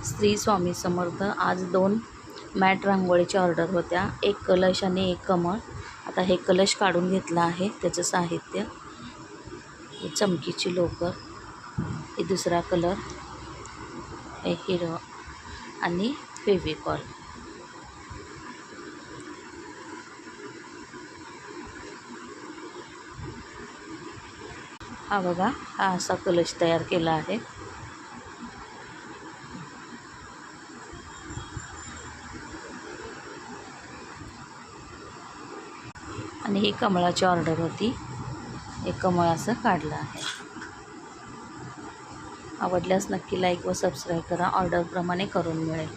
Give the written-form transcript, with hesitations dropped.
श्री स्वामी समर्थ. आज 2 मॅट रांगोळीच्या ऑर्डर होत्या, एक कलश आणि एक कमळ. आता हे कलश काढून घेतला आहे. त्याचं साहित्य हे चमकीची लोकर, हे दुसरा कलर, हे हिरवा आणि फेविकॉल. हा बघा, हा असा कलश तयार केला आहे. आणि ही कमळाची ऑर्डर होती. हे कमळ असं काढलं आहे. आवडल्यास नक्की लाईक व सबस्क्राईब करा. ऑर्डरप्रमाणे करून मिळेल.